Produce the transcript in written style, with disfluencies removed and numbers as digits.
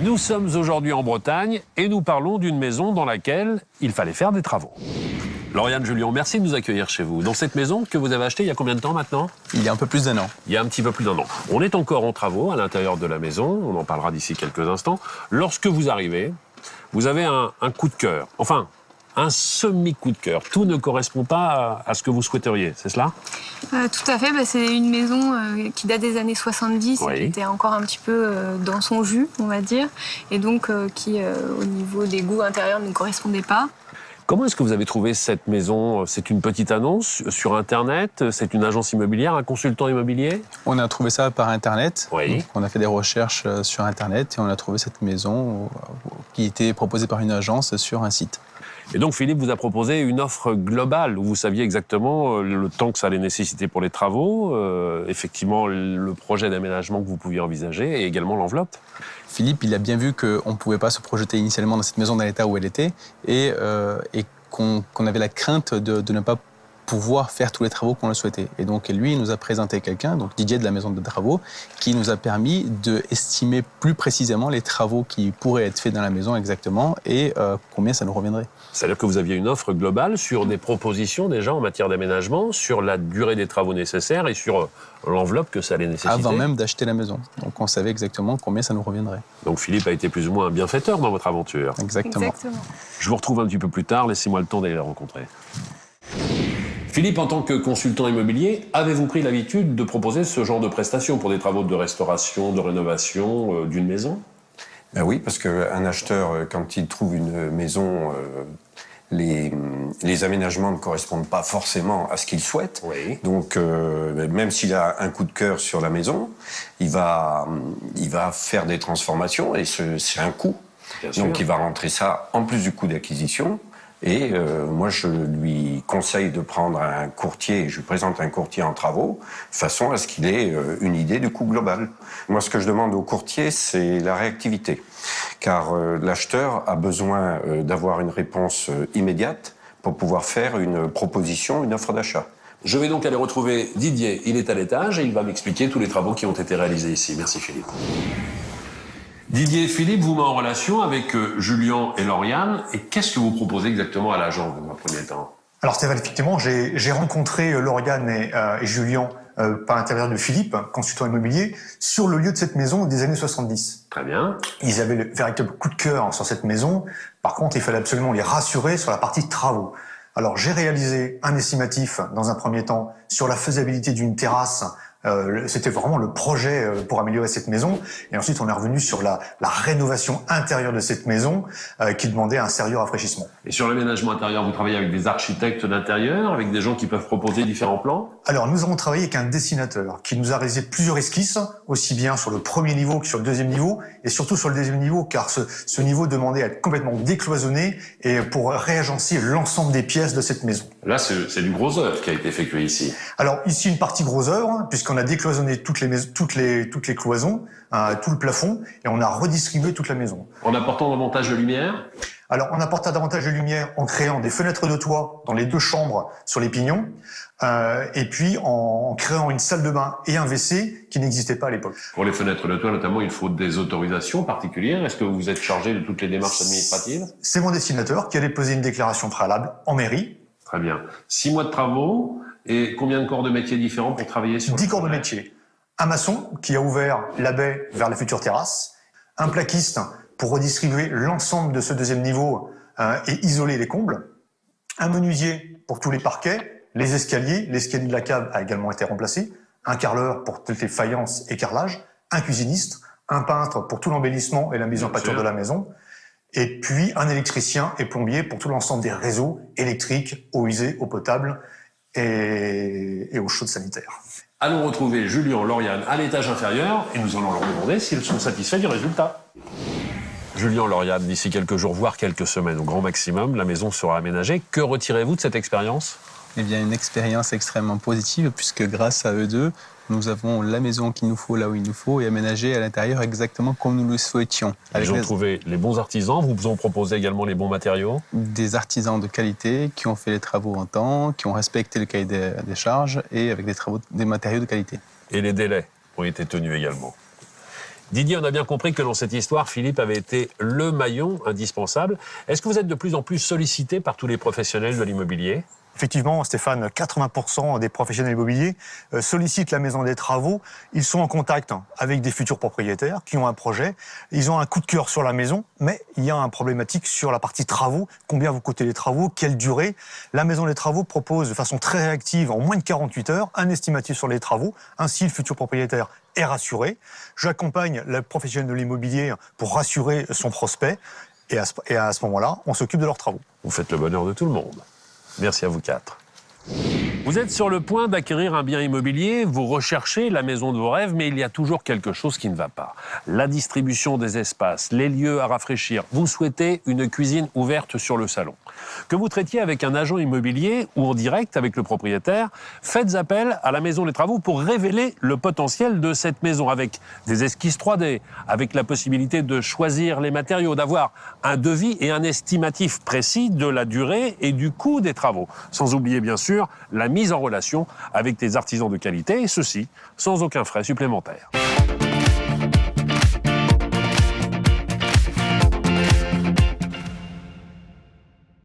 Nous sommes aujourd'hui en Bretagne et nous parlons d'une maison dans laquelle il fallait faire des travaux. Lauriane, Julien, merci de nous accueillir chez vous. Dans cette maison que vous avez achetée il y a combien de temps maintenant? Il y a un peu plus d'1 an. Il y a un petit peu plus d'1 an. On est encore en travaux à l'intérieur de la maison, on en parlera d'ici quelques instants. Lorsque vous arrivez, vous avez un coup de cœur, enfin un semi-coup de cœur. Tout ne correspond pas à ce que vous souhaiteriez, c'est cela? Tout à fait, c'est une maison qui date des années 70, oui. Qui était encore un petit peu dans son jus, on va dire, et donc qui, au niveau des goûts intérieurs, ne correspondait pas. Comment est-ce que vous avez trouvé cette maison? C'est une petite annonce sur Internet? C'est une agence immobilière, un consultant immobilier? On a trouvé ça par Internet. Oui. Donc, on a fait des recherches sur Internet et on a trouvé cette maison qui était proposée par une agence sur un site. Et donc Philippe vous a proposé une offre globale où vous saviez exactement le temps que ça allait nécessiter pour les travaux, effectivement le projet d'aménagement que vous pouviez envisager et également l'enveloppe. Philippe, il a bien vu qu'on ne pouvait pas se projeter initialement dans cette maison dans l'état où elle était et qu'on avait la crainte de ne pas pouvoir faire tous les travaux qu'on le souhaitait. Et donc lui, il nous a présenté quelqu'un, donc Didier de la maison de travaux, qui nous a permis d'estimer plus précisément les travaux qui pourraient être faits dans la maison exactement et combien ça nous reviendrait. C'est-à-dire que vous aviez une offre globale sur des propositions déjà en matière d'aménagement, sur la durée des travaux nécessaires et sur l'enveloppe que ça allait nécessiter. Avant même d'acheter la maison. Donc on savait exactement combien ça nous reviendrait. Donc Philippe a été plus ou moins un bienfaiteur dans votre aventure. Exactement. Je vous retrouve un petit peu plus tard, laissez-moi le temps d'aller la rencontrer. Philippe, en tant que consultant immobilier, avez-vous pris l'habitude de proposer ce genre de prestations pour des travaux de restauration, de rénovation d'une maison? Ben oui, parce qu'un acheteur, quand il trouve une maison, les aménagements ne correspondent pas forcément à ce qu'il souhaite. Oui. Donc, même s'il a un coup de cœur sur la maison, il va faire des transformations et c'est un coût. Bien sûr. Donc, il va rentrer ça en plus du coût d'acquisition. Et moi, je lui conseille de prendre un courtier, je lui présente un courtier en travaux, de façon à ce qu'il ait une idée du coût global. Moi, ce que je demande au courtier, c'est la réactivité. Car l'acheteur a besoin d'avoir une réponse immédiate pour pouvoir faire une proposition, une offre d'achat. Je vais donc aller retrouver Didier, il est à l'étage et il va m'expliquer tous les travaux qui ont été réalisés ici. Merci Philippe. Didier et Philippe vous met en relation avec Julien et Lauriane. Et qu'est-ce que vous proposez exactement à l'agent dans un premier temps? Alors Stéphane, effectivement, j'ai rencontré Lauriane et Julien par l'intermédiaire de Philippe, consultant immobilier, sur le lieu de cette maison des années 70. Très bien. Ils avaient le véritable coup de cœur sur cette maison. Par contre, il fallait absolument les rassurer sur la partie travaux. Alors j'ai réalisé un estimatif dans un premier temps sur la faisabilité d'une terrasse. C'était vraiment le projet pour améliorer cette maison. Et ensuite, on est revenu sur la rénovation intérieure de cette maison qui demandait un sérieux rafraîchissement. Et sur l'aménagement intérieur, vous travaillez avec des architectes d'intérieur, avec des gens qui peuvent proposer différents plans? Alors, nous avons travaillé avec un dessinateur qui nous a réalisé plusieurs esquisses, aussi bien sur le premier niveau que sur le deuxième niveau, et surtout sur le deuxième niveau, car ce niveau demandait à être complètement décloisonné et pour réagencer l'ensemble des pièces de cette maison. Là, c'est du gros œuvre qui a été effectué ici. Alors, ici, une partie gros œuvre, puisqu'on a décloisonné toutes les cloisons, tout le plafond, et on a redistribué toute la maison. En apportant davantage de lumière? Alors, on apporta davantage de lumière en créant des fenêtres de toit dans les 2 chambres sur les pignons, et puis en créant une salle de bain et un WC qui n'existaient pas à l'époque. Pour les fenêtres de toit, notamment, il faut des autorisations particulières. Est-ce que vous êtes chargé de toutes les démarches administratives? C'est mon dessinateur qui a déposé une déclaration préalable en mairie. Très bien. 6 mois de travaux et combien de corps de métiers différents pour travailler sur 10 corps de métier. Un maçon qui a ouvert la baie vers la future terrasse. Un plaquiste pour redistribuer l'ensemble de ce deuxième niveau et isoler les combles. Un menuisier pour tous les parquets, les escalier de la cave a également été remplacé. Un carreleur pour toutes les faïences et carrelages. Un cuisiniste, un peintre pour tout l'embellissement et la mise en pâture de la maison. Et puis un électricien et plombier pour tout l'ensemble des réseaux électriques, eau usée, eau potable et eau chaude sanitaire. Allons retrouver Julien, Lauriane à l'étage inférieur et nous allons leur demander s'ils sont satisfaits du résultat. Julien, Lauriane, d'ici quelques jours, voire quelques semaines au grand maximum, la maison sera aménagée. Que retirez-vous de cette expérience? Eh bien, une expérience extrêmement positive puisque grâce à eux deux, nous avons la maison qu'il nous faut là où il nous faut et aménagée à l'intérieur exactement comme nous le souhaitions. Ils ont trouvé les bons artisans, vous ont proposé également les bons matériaux? Des artisans de qualité qui ont fait les travaux en temps, qui ont respecté le cahier des charges et avec des matériaux de qualité. Et les délais ont été tenus également. Didier, on a bien compris que dans cette histoire, Philippe avait été le maillon indispensable. Est-ce que vous êtes de plus en plus sollicité par tous les professionnels de l'immobilier ? Effectivement, Stéphane, 80% des professionnels immobiliers sollicitent la maison des travaux. Ils sont en contact avec des futurs propriétaires qui ont un projet. Ils ont un coup de cœur sur la maison, mais il y a un problématique sur la partie travaux. Combien vous coûtez les travaux? Quelle durée? La maison des travaux propose de façon très réactive, en moins de 48 heures, un estimatif sur les travaux. Ainsi, le futur propriétaire est rassuré. J'accompagne le professionnel de l'immobilier pour rassurer son prospect. Et à ce moment-là, on s'occupe de leurs travaux. Vous faites le bonheur de tout le monde. Merci à vous quatre. Vous êtes sur le point d'acquérir un bien immobilier, vous recherchez la maison de vos rêves, mais il y a toujours quelque chose qui ne va pas. La distribution des espaces, les lieux à rafraîchir. Vous souhaitez une cuisine ouverte sur le salon. Que vous traitiez avec un agent immobilier ou en direct avec le propriétaire, faites appel à la Maison des Travaux pour révéler le potentiel de cette maison avec des esquisses 3D, avec la possibilité de choisir les matériaux, d'avoir un devis et un estimatif précis de la durée et du coût des travaux. Sans oublier bien sûr la mise en relation avec des artisans de qualité, et ceci sans aucun frais supplémentaire.